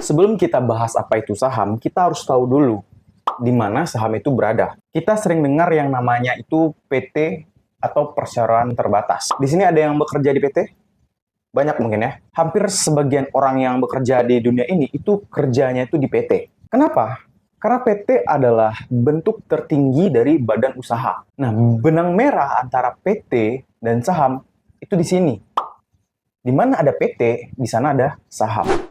sebelum kita bahas apa itu saham, kita harus tahu dulu di mana saham itu berada. Kita sering dengar yang namanya itu PT atau perseroan terbatas. Di sini ada yang bekerja di PT? Banyak mungkin ya. Hampir sebagian orang yang bekerja di dunia ini itu kerjanya itu di PT. Kenapa? Karena PT adalah bentuk tertinggi dari badan usaha. Nah, benang merah antara PT dan saham itu di sini. Di mana ada PT, di sana ada saham.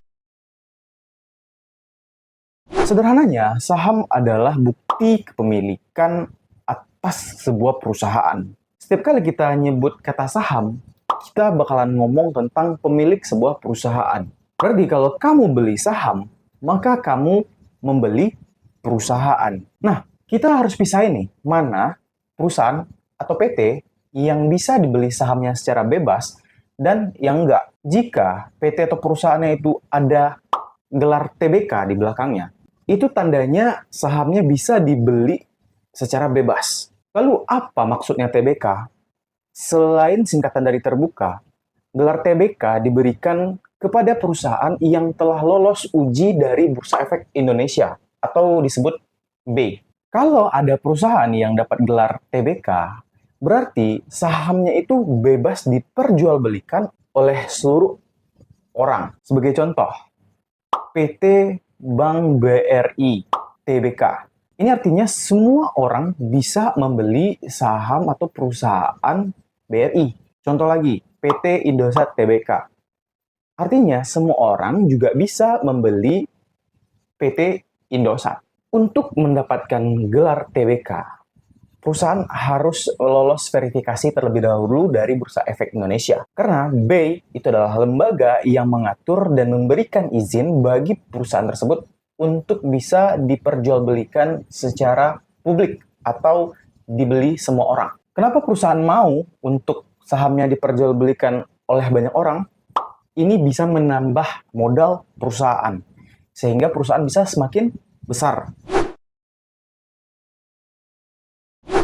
Sederhananya, saham adalah bukti kepemilikan atas sebuah perusahaan. Setiap kali kita nyebut kata saham, kita bakalan ngomong tentang pemilik sebuah perusahaan. Berarti kalau kamu beli saham, maka kamu membeli perusahaan. Nah, kita harus pisahin nih, mana perusahaan atau PT yang bisa dibeli sahamnya secara bebas dan yang enggak. Jika PT atau perusahaannya itu ada gelar TBK di belakangnya, itu tandanya sahamnya bisa dibeli secara bebas. Lalu apa maksudnya TBK? Selain singkatan dari terbuka, gelar TBK diberikan kepada perusahaan yang telah lolos uji dari Bursa Efek Indonesia atau disebut B. Kalau ada perusahaan yang dapat gelar TBK, berarti sahamnya itu bebas diperjualbelikan oleh seluruh orang. Sebagai contoh, PT Bank BRI TBK. Ini artinya semua orang bisa membeli saham atau perusahaan BRI. Contoh lagi, PT Indosat TBK. Artinya semua orang juga bisa membeli PT Indosat. Untuk mendapatkan gelar TBK, perusahaan harus lolos verifikasi terlebih dahulu dari Bursa Efek Indonesia. Karena BEI itu adalah lembaga yang mengatur dan memberikan izin bagi perusahaan tersebut untuk bisa diperjualbelikan secara publik atau dibeli semua orang. Kenapa perusahaan mau untuk sahamnya diperjualbelikan oleh banyak orang? Ini bisa menambah modal perusahaan, sehingga perusahaan bisa semakin besar.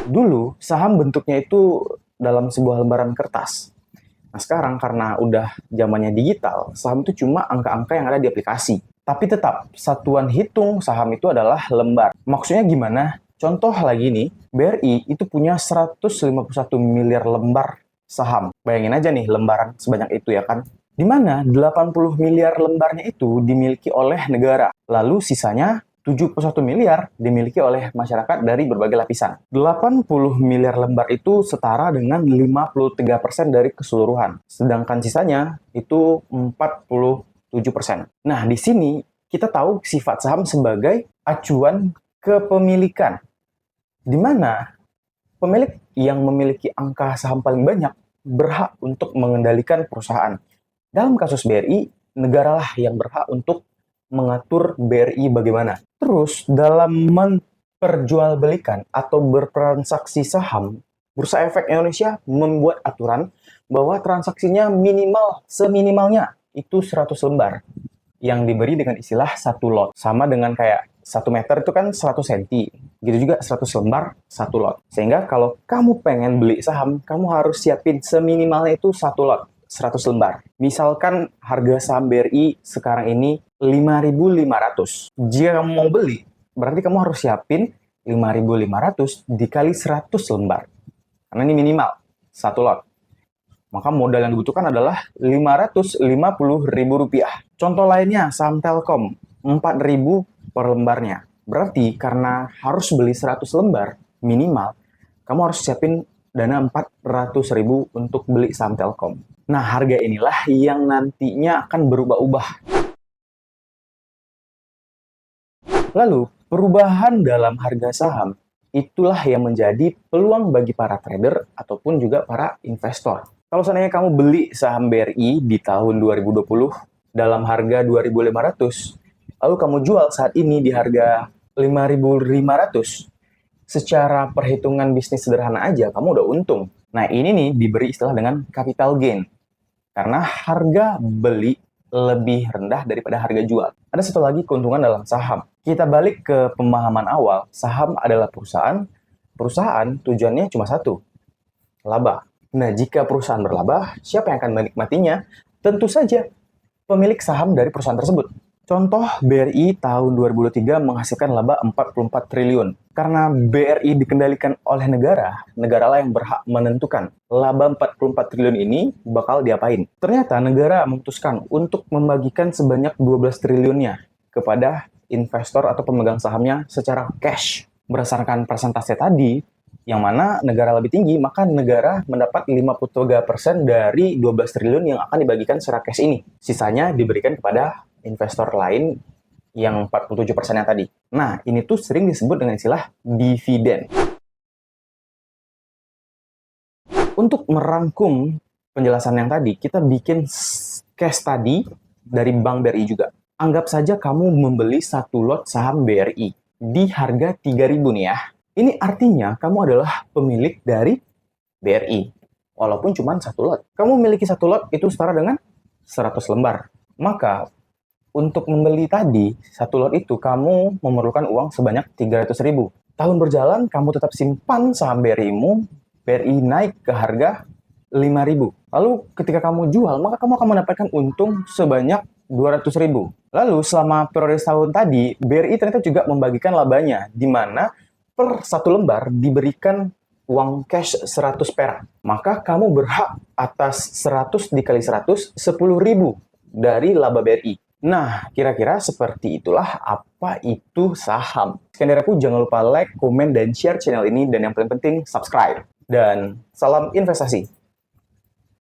Dulu, saham bentuknya itu dalam sebuah lembaran kertas. Nah, sekarang karena udah zamannya digital, saham itu cuma angka-angka yang ada di aplikasi. Tapi tetap, satuan hitung saham itu adalah lembar. Maksudnya gimana? Contoh lagi nih, BRI itu punya 151 miliar lembar saham. Bayangin aja nih, lembaran sebanyak itu ya kan? Di mana 80 miliar lembarnya itu dimiliki oleh negara. Lalu sisanya 71 miliar dimiliki oleh masyarakat dari berbagai lapisan. 80 miliar lembar itu setara dengan 53% dari keseluruhan. Sedangkan sisanya itu 47%. Nah, di sini kita tahu sifat saham sebagai acuan kepemilikan. Di mana pemilik yang memiliki angka saham paling banyak berhak untuk mengendalikan perusahaan. Dalam kasus BRI, negaralah yang berhak untuk mengatur BRI bagaimana. Terus, dalam memperjualbelikan atau bertransaksi saham, Bursa Efek Indonesia membuat aturan bahwa transaksinya minimal, seminimalnya itu 100 lembar yang diberi dengan istilah satu lot. Sama dengan kayak 1 meter itu kan 100 cm. Gitu juga 100 lembar, satu lot. Sehingga kalau kamu pengen beli saham, kamu harus siapin seminimalnya itu satu lot. 100 lembar. Misalkan harga saham BRI sekarang ini 5.500. Jika kamu mau beli, berarti kamu harus siapin 5.500 dikali 100 lembar. Karena ini minimal, satu lot. Maka modal yang dibutuhkan adalah Rp550.000. Contoh lainnya, saham Telkom, 4.000 per lembarnya. Berarti karena harus beli 100 lembar minimal, kamu harus siapin dana 400.000 untuk beli saham Telkom. Nah, harga inilah yang nantinya akan berubah-ubah. Lalu, perubahan dalam harga saham itulah yang menjadi peluang bagi para trader ataupun juga para investor. Kalau seandainya kamu beli saham BRI di tahun 2020 dalam harga 2.500, lalu kamu jual saat ini di harga 5.500, secara perhitungan bisnis sederhana aja, kamu udah untung. Nah, ini nih diberi istilah dengan capital gain. Karena harga beli lebih rendah daripada harga jual. Ada satu lagi keuntungan dalam saham. Kita balik ke pemahaman awal, saham adalah perusahaan. Perusahaan tujuannya cuma satu, laba. Nah, jika perusahaan berlaba, siapa yang akan menikmatinya? Tentu saja pemilik saham dari perusahaan tersebut. Contoh, BRI tahun 2023 menghasilkan laba 44 triliun. Karena BRI dikendalikan oleh negara, negaralah yang berhak menentukan laba 44 triliun ini bakal diapain. Ternyata negara memutuskan untuk membagikan sebanyak 12 triliunnya kepada investor atau pemegang sahamnya secara cash. Berdasarkan persentase tadi, yang mana negara lebih tinggi, maka negara mendapat 53% dari 12 triliun yang akan dibagikan secara cash ini. Sisanya diberikan kepada investor lain yang 47% yang tadi. Nah, ini tuh sering disebut dengan istilah dividen. Untuk merangkum penjelasan yang tadi, kita bikin case tadi dari Bank BRI juga. Anggap saja kamu membeli satu lot saham BRI di harga 3.000 nih ya. Ini artinya kamu adalah pemilik dari BRI. Walaupun cuma satu lot. Kamu memiliki satu lot itu setara dengan 100 lembar. Maka untuk membeli tadi, satu lot itu kamu memerlukan uang sebanyak 300.000. Tahun berjalan, kamu tetap simpan saham BRI-mu, BRI naik ke harga 5.000. Lalu ketika kamu jual, maka kamu akan mendapatkan untung sebanyak 200.000. Lalu selama periode setahun tadi, BRI ternyata juga membagikan labanya, di mana per satu lembar diberikan uang cash 100 perak. Maka kamu berhak atas 100 dikali 100, 10.000 dari laba BRI. Nah, kira-kira seperti itulah apa itu saham. Sekian dari aku, jangan lupa like, komen, dan share channel ini, dan yang paling penting, subscribe. Dan salam investasi.